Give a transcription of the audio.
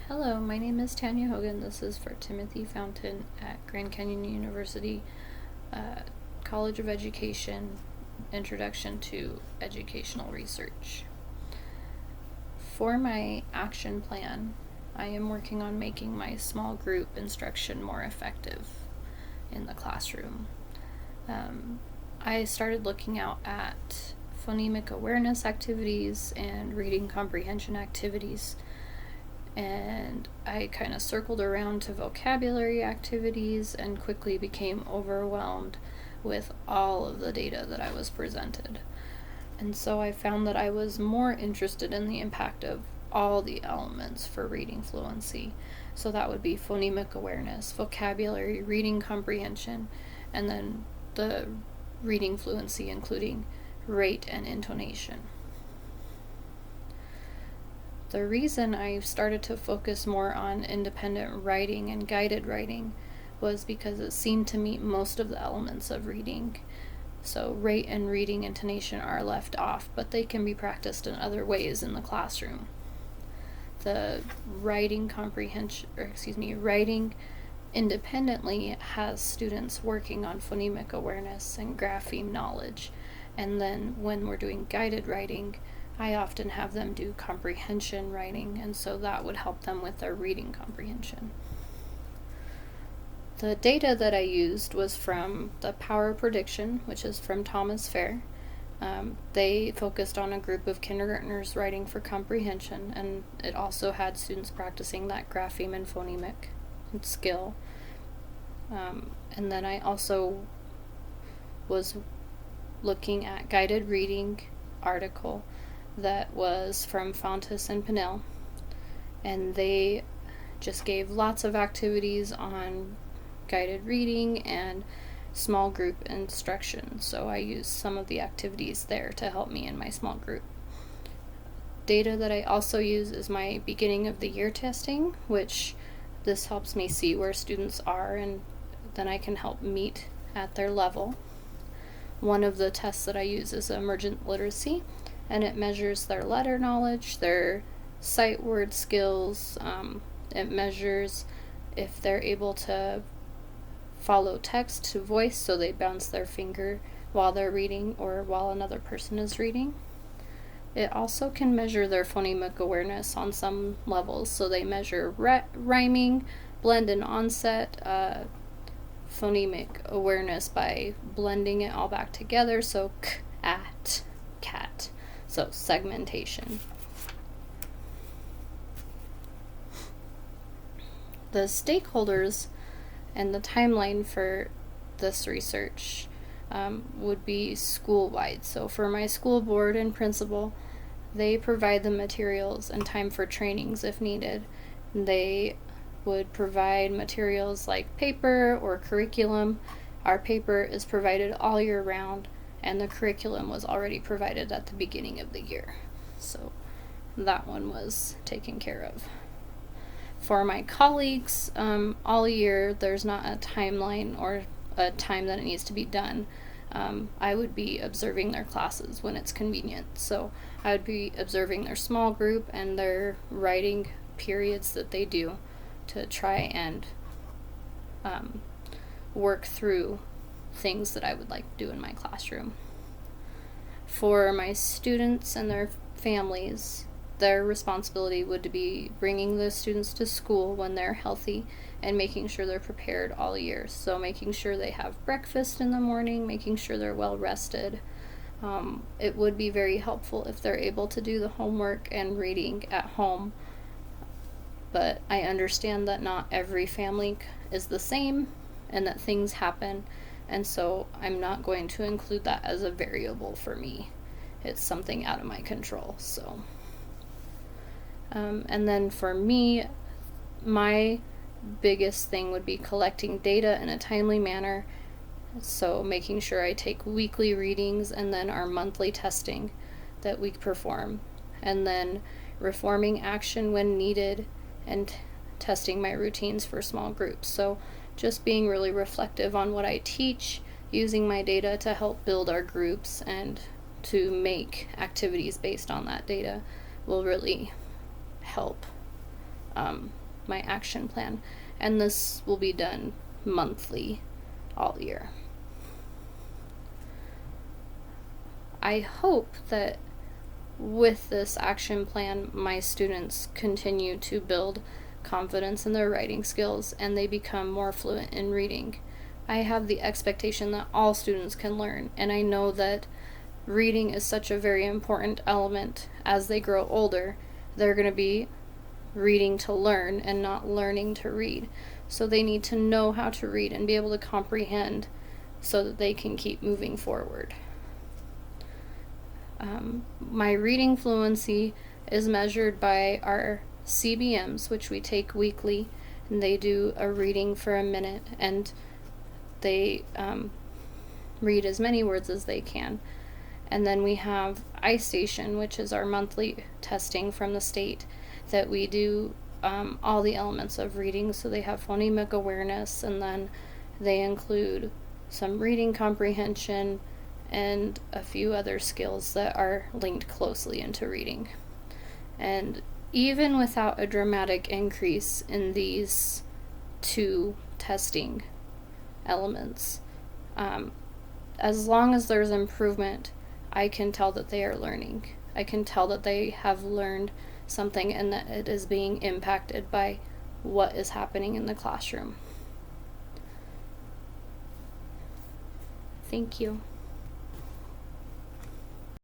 Hello, my name is Tanya Hogan. This is for Timothy Fountain at Grand Canyon University College of Education, Introduction to Educational Research. For my action plan, I am working on making my small group instruction more effective in the classroom. I started looking out at phonemic awareness activities and reading comprehension activities, and I kind of circled around to vocabulary activities and quickly became overwhelmed with all of the data that I was presented. And so I found that I was more interested in the impact of all the elements for reading fluency. So that would be phonemic awareness, vocabulary, reading comprehension, and then the reading fluency including rate and intonation. The reason I started to focus more on independent writing and guided writing was because it seemed to meet most of the elements of reading. So rate and reading intonation are left off, but they can be practiced in other ways in the classroom. The writing independently has students working on phonemic awareness and grapheme knowledge. And then when we're doing guided writing, I often have them do comprehension writing, and so that would help them with their reading comprehension. The data that I used was from the Power Prediction, which is from Thomas Fair. They focused on a group of kindergartners writing for comprehension, and it also had students practicing that grapheme and phonemic skill. And then I also was looking at guided reading article that was from Fountas and Pinnell, and they just gave lots of activities on guided reading and small group instruction, so I used some of the activities there to help me in my small group. Data that I also use is my beginning of the year testing, which this helps me see where students are, and then I can help meet at their level. One of the tests that I use is emergent literacy, and it measures their letter knowledge, their sight word skills. It measures if they're able to follow text to voice, so they bounce their finger while they're reading or while another person is reading. It also can measure their phonemic awareness on some levels, so they measure rhyming, blend and onset, phonemic awareness by blending it all back together, so k, at, cat. So segmentation. The stakeholders and the timeline for this research would be school-wide. So for my school board and principal, they provide the materials and time for trainings if needed. They would provide materials like paper or curriculum. Our paper is provided all year round, and the curriculum was already provided at the beginning of the year. So that one was taken care of. For my colleagues, all year there's not a timeline or a time that it needs to be done. I would be observing their classes when it's convenient. So I would be observing their small group and their writing periods that they do to try and work through things that I would like to do in my classroom. For my students and their families, their responsibility would be bringing the students to school when they're healthy and making sure they're prepared all year. So making sure they have breakfast in the morning, making sure they're well rested. It would be very helpful if they're able to do the homework and reading at home, but I understand that not every family is the same and that things happen, and so I'm not going to include that as a variable for me. It's something out of my control. So and then for me, my biggest thing would be collecting data in a timely manner, so making sure I take weekly readings and then our monthly testing that we perform, and then reforming action when needed and testing my routines for small groups. So just being really reflective on what I teach, using my data to help build our groups and to make activities based on that data will really help my action plan, and this will be done monthly all year. I hope that with this action plan, my students continue to build confidence in their writing skills and they become more fluent in reading. I have the expectation that all students can learn, and I know that reading is such a very important element. As they grow older, they're going to be reading to learn and not learning to read. So they need to know how to read and be able to comprehend so that they can keep moving forward. My reading fluency is measured by our CBMs, which we take weekly, and they do a reading for a minute, and they read as many words as they can. And then we have iStation, which is our monthly testing from the state, that we do all the elements of reading. So they have phonemic awareness, and then they include some reading comprehension and a few other skills that are linked closely into reading. And even without a dramatic increase in these two testing elements, as long as there's improvement, I can tell that they are learning. I can tell that they have learned something and that it is being impacted by what is happening in the classroom. Thank you.